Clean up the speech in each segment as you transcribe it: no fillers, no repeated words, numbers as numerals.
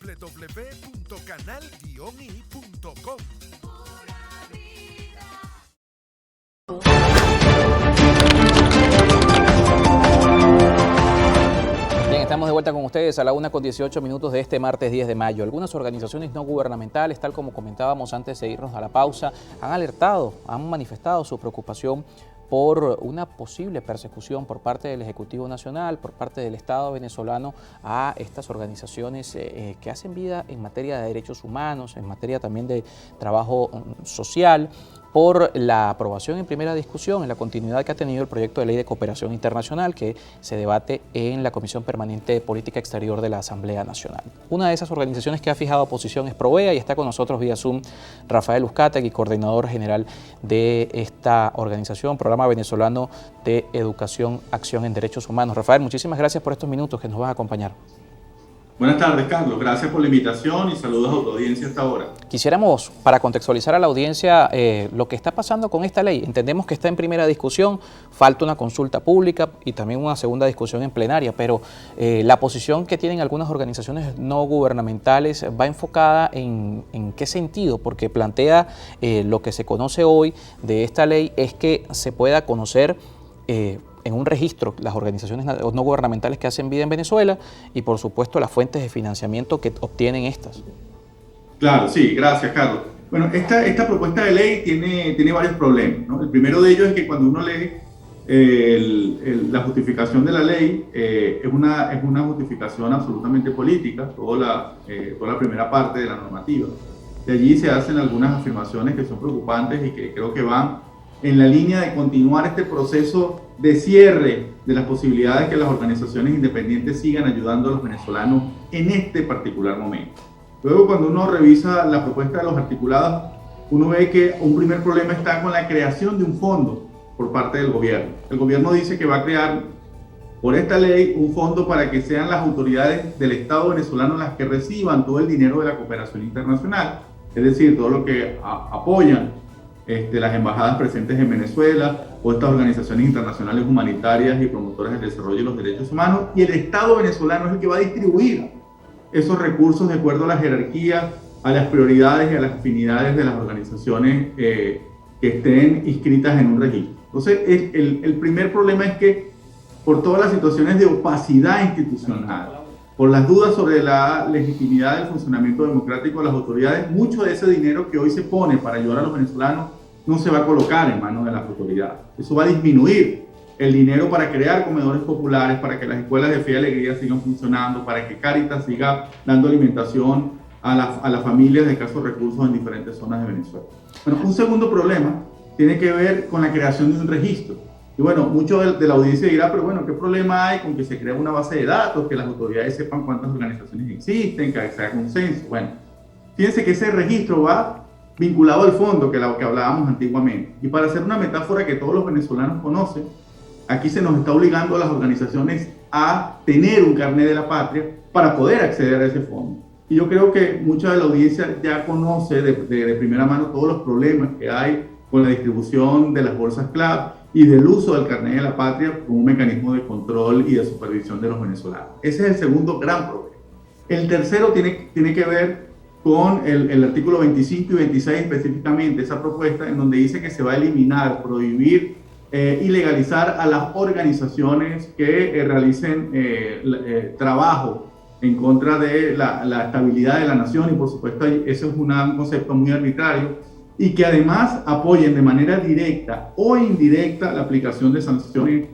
www.canal-i.com. Bien, estamos de vuelta con ustedes a la 1:18 de este martes 10 de mayo. Algunas organizaciones no gubernamentales, tal como comentábamos antes de irnos a la pausa, han alertado, han manifestado su preocupación por una posible persecución por parte del Ejecutivo Nacional, por parte del Estado venezolano a estas organizaciones que hacen vida en materia de derechos humanos, en materia también de trabajo social, por la aprobación en primera discusión, en la continuidad que ha tenido el proyecto de ley de cooperación internacional que se debate en la Comisión Permanente de Política Exterior de la Asamblea Nacional. Una de esas organizaciones que ha fijado posición es Provea y está con nosotros vía Zoom Rafael Uzcategui, coordinador general de esta organización, Programa Venezolano de Educación, Acción en Derechos Humanos. Rafael, muchísimas gracias por estos minutos que nos vas a acompañar. Buenas tardes, Carlos. Gracias por la invitación y saludos a tu audiencia hasta ahora. Quisiéramos, para contextualizar a la audiencia, lo que está pasando con esta ley. Entendemos que está en primera discusión, falta una consulta pública y también una segunda discusión en plenaria, pero la posición que tienen algunas organizaciones no gubernamentales va enfocada en qué sentido, porque plantea lo que se conoce hoy de esta ley es que se pueda conocer en un registro las organizaciones no gubernamentales que hacen vida en Venezuela y por supuesto las fuentes de financiamiento que obtienen estas. Claro, sí, gracias, Carlos. Bueno, esta propuesta de ley tiene varios problemas, ¿no? El primero de ellos es que cuando uno lee la justificación de la ley, es una justificación absolutamente política, toda la primera parte de la normativa. De allí se hacen algunas afirmaciones que son preocupantes y que creo que van en la línea de continuar este proceso de cierre de las posibilidades que las organizaciones independientes sigan ayudando a los venezolanos en este particular momento. Luego, cuando uno revisa la propuesta de los articulados, uno ve que un primer problema está con la creación de un fondo por parte del gobierno. El gobierno dice que va a crear por esta ley un fondo para que sean las autoridades del Estado venezolano las que reciban todo el dinero de la cooperación internacional, es decir, todo lo que apoyan las embajadas presentes en Venezuela o estas organizaciones internacionales humanitarias y promotoras del desarrollo y los derechos humanos, y el Estado venezolano es el que va a distribuir esos recursos de acuerdo a la jerarquía, a las prioridades y a las afinidades de las organizaciones que estén inscritas en un registro. Entonces, el primer problema es que por todas las situaciones de opacidad institucional, por las dudas sobre la legitimidad del funcionamiento democrático de las autoridades, mucho de ese dinero que hoy se pone para ayudar a los venezolanos no se va a colocar en manos de las autoridades. Eso va a disminuir el dinero para crear comedores populares, para que las escuelas de fe y alegría sigan funcionando, para que Cáritas siga dando alimentación a las familias de escasos recursos en diferentes zonas de Venezuela. Bueno, un segundo problema tiene que ver con la creación de un registro. Y bueno, mucho de la audiencia dirá, pero bueno, ¿qué problema hay con que se cree una base de datos, que las autoridades sepan cuántas organizaciones existen, que sea consenso? Bueno, fíjense que ese registro va vinculado al fondo que hablábamos antiguamente. Y para hacer una metáfora que todos los venezolanos conocen, aquí se nos está obligando a las organizaciones a tener un carnet de la patria para poder acceder a ese fondo. Y yo creo que mucha de la audiencia ya conoce de primera mano todos los problemas que hay con la distribución de las bolsas CLAP y del uso del carnet de la patria como un mecanismo de control y de supervisión de los venezolanos. Ese es el segundo gran problema. El tercero tiene que ver con el artículo 25 y 26 específicamente, esa propuesta en donde dice que se va a eliminar, prohibir y legalizar a las organizaciones que realicen trabajo en contra de la estabilidad de la nación, y por supuesto eso es un concepto muy arbitrario, y que además apoyen de manera directa o indirecta la aplicación de sanciones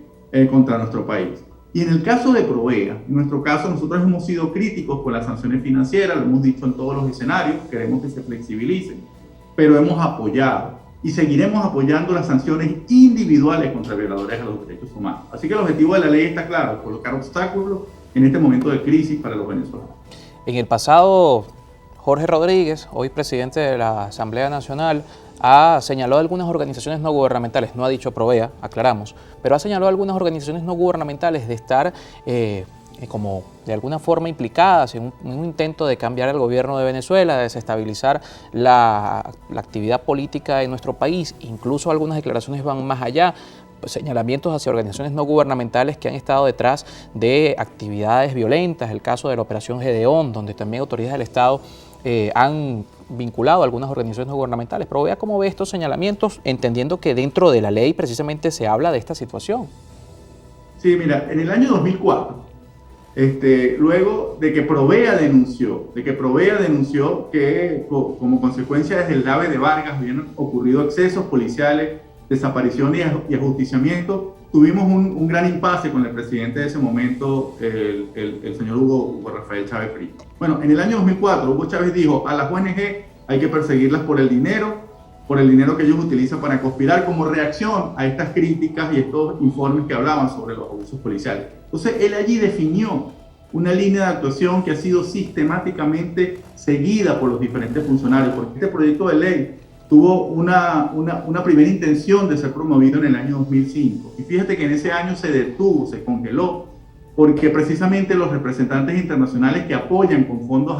contra nuestro país. Y en el caso de Provea, en nuestro caso nosotros hemos sido críticos con las sanciones financieras, lo hemos dicho en todos los escenarios, queremos que se flexibilicen, pero hemos apoyado y seguiremos apoyando las sanciones individuales contra violadores de los derechos humanos. Así que el objetivo de la ley está claro, colocar obstáculos en este momento de crisis para los venezolanos. En el pasado, Jorge Rodríguez, hoy presidente de la Asamblea Nacional, ha señalado algunas organizaciones no gubernamentales, no ha dicho Provea, aclaramos, pero ha señalado algunas organizaciones no gubernamentales de estar como de alguna forma implicadas en un intento de cambiar el gobierno de Venezuela, de desestabilizar la actividad política en nuestro país. Incluso algunas declaraciones van más allá, señalamientos hacia organizaciones no gubernamentales que han estado detrás de actividades violentas, el caso de la Operación Gedeón, donde también autoridades del Estado han vinculado a algunas organizaciones no gubernamentales. Pero vea cómo ve estos señalamientos, entendiendo que dentro de la ley precisamente se habla de esta situación. Sí, mira, en el año 2004, luego de que Provea denunció que como consecuencia desde el DAVE de Vargas habían ocurrido excesos policiales, desapariciones y ajusticiamientos, tuvimos un gran impasse con el presidente de ese momento, el señor Hugo Rafael Chávez Frías. Bueno, en el año 2004, Hugo Chávez dijo: a las ONG hay que perseguirlas por el dinero que ellos utilizan para conspirar, como reacción a estas críticas y estos informes que hablaban sobre los abusos policiales. Entonces, él allí definió una línea de actuación que ha sido sistemáticamente seguida por los diferentes funcionarios, porque este proyecto de ley tuvo una primera intención de ser promovido en el año 2005. Y fíjate que en ese año se detuvo, se congeló, porque precisamente los representantes internacionales que apoyan con fondos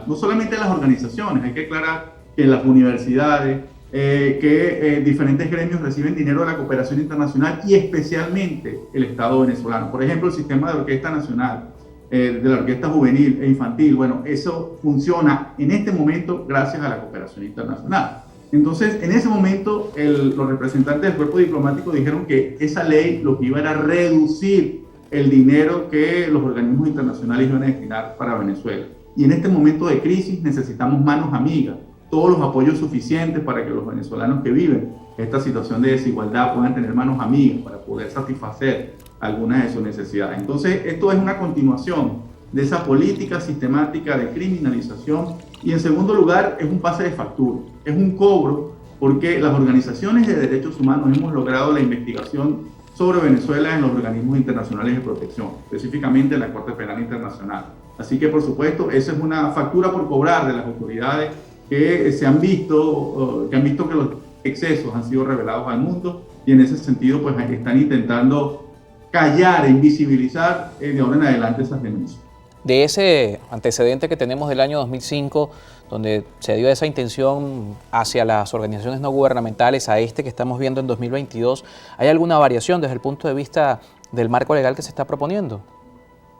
no solamente a las organizaciones, hay que aclarar que las universidades, diferentes gremios reciben dinero de la cooperación internacional y especialmente el Estado venezolano. Por ejemplo, el sistema de orquesta nacional, de la orquesta juvenil e infantil, bueno, eso funciona en este momento gracias a la cooperación internacional. Entonces, en ese momento, los representantes del cuerpo diplomático dijeron que esa ley lo que iba era reducir el dinero que los organismos internacionales iban a destinar para Venezuela. Y en este momento de crisis necesitamos manos amigas, todos los apoyos suficientes para que los venezolanos que viven esta situación de desigualdad puedan tener manos amigas para poder satisfacer algunas de sus necesidades. Entonces, esto es una continuación de esa política sistemática de criminalización y, en segundo lugar, es un pase de factura, es un cobro, porque las organizaciones de derechos humanos hemos logrado la investigación sobre Venezuela en los organismos internacionales de protección, específicamente en la Corte Penal Internacional. Así que, por supuesto, esa es una factura por cobrar de las autoridades que han visto que los excesos han sido revelados al mundo y en ese sentido pues están intentando callar e invisibilizar de ahora en adelante esas denuncias. De ese antecedente que tenemos del año 2005, donde se dio esa intención hacia las organizaciones no gubernamentales, a este que estamos viendo en 2022, ¿hay alguna variación desde el punto de vista del marco legal que se está proponiendo?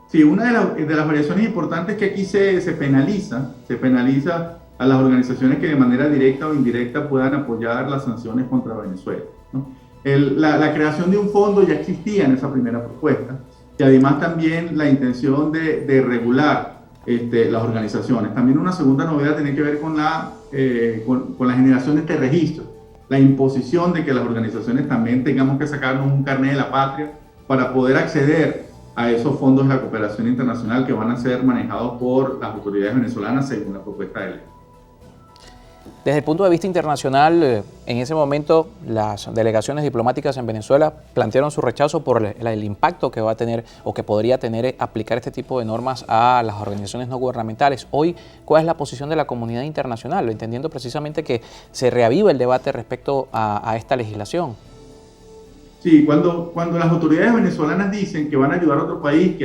Sí, una de las variaciones importantes es que aquí se penaliza a las organizaciones que de manera directa o indirecta puedan apoyar las sanciones contra Venezuela, ¿no? La creación de un fondo ya existía en esa primera propuesta, y además también la intención de regular las organizaciones. También una segunda novedad tiene que ver con la generación de este registro, la imposición de que las organizaciones también tengamos que sacarnos un carnet de la patria para poder acceder a esos fondos de la cooperación internacional que van a ser manejados por las autoridades venezolanas según la propuesta de ley. Desde el punto de vista internacional, en ese momento las delegaciones diplomáticas en Venezuela plantearon su rechazo por el impacto que va a tener o que podría tener aplicar este tipo de normas a las organizaciones no gubernamentales. Hoy, ¿cuál es la posición de la comunidad internacional? Entendiendo precisamente que se reaviva el debate respecto a esta legislación. Sí, cuando las autoridades venezolanas dicen que van a ayudar a otro país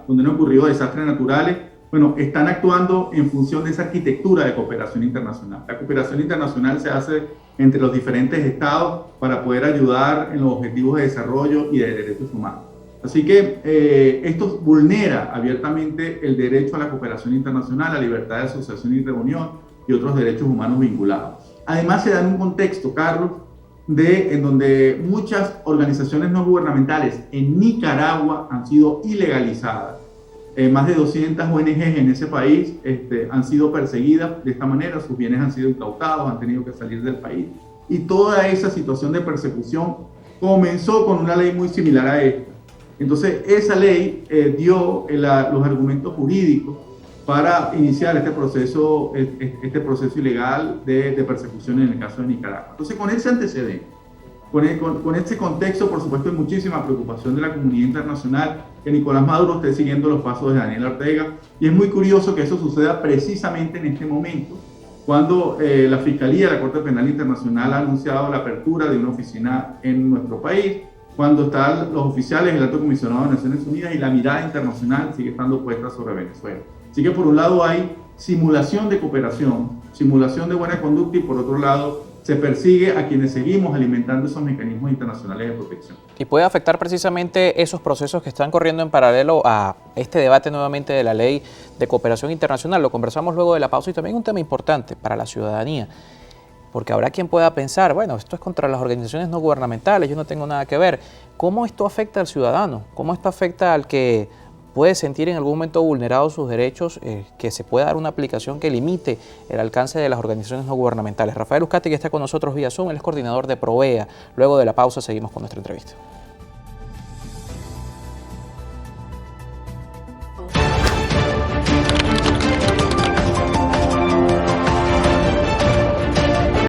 donde han ocurrido desastres naturales, bueno, están actuando en función de esa arquitectura de cooperación internacional. La cooperación internacional se hace entre los diferentes estados para poder ayudar en los objetivos de desarrollo y de derechos humanos. Así que esto vulnera abiertamente el derecho a la cooperación internacional, a libertad de asociación y reunión y otros derechos humanos vinculados. Además, se da en un contexto, Carlos, en donde muchas organizaciones no gubernamentales en Nicaragua han sido ilegalizadas. Más de 200 ONGs en ese país han sido perseguidas de esta manera, sus bienes han sido incautados, han tenido que salir del país. Y toda esa situación de persecución comenzó con una ley muy similar a esta. Entonces, esa ley dio los argumentos jurídicos para iniciar este proceso ilegal de persecución en el caso de Nicaragua. Entonces, con ese antecedente, con este contexto, por supuesto, hay muchísima preocupación de la comunidad internacional que Nicolás Maduro esté siguiendo los pasos de Daniel Ortega, y es muy curioso que eso suceda precisamente en este momento, cuando la Fiscalía de la Corte Penal Internacional ha anunciado la apertura de una oficina en nuestro país, cuando están los oficiales del Alto Comisionado de Naciones Unidas y la mirada internacional sigue estando puesta sobre Venezuela. Así que por un lado hay simulación de cooperación, simulación de buena conducta, y por otro lado se persigue a quienes seguimos alimentando esos mecanismos internacionales de protección. ¿Y puede afectar precisamente esos procesos que están corriendo en paralelo a este debate nuevamente de la ley de cooperación internacional? Lo conversamos luego de la pausa y también un tema importante para la ciudadanía, porque habrá quien pueda pensar, bueno, esto es contra las organizaciones no gubernamentales, yo no tengo nada que ver. ¿Cómo esto afecta al ciudadano? ¿Cómo esto afecta al que puede sentir en algún momento vulnerados sus derechos, que se pueda dar una aplicación que limite el alcance de las organizaciones no gubernamentales? Rafael Uzcategui está con nosotros vía Zoom, él es coordinador de Provea. Luego de la pausa seguimos con nuestra entrevista.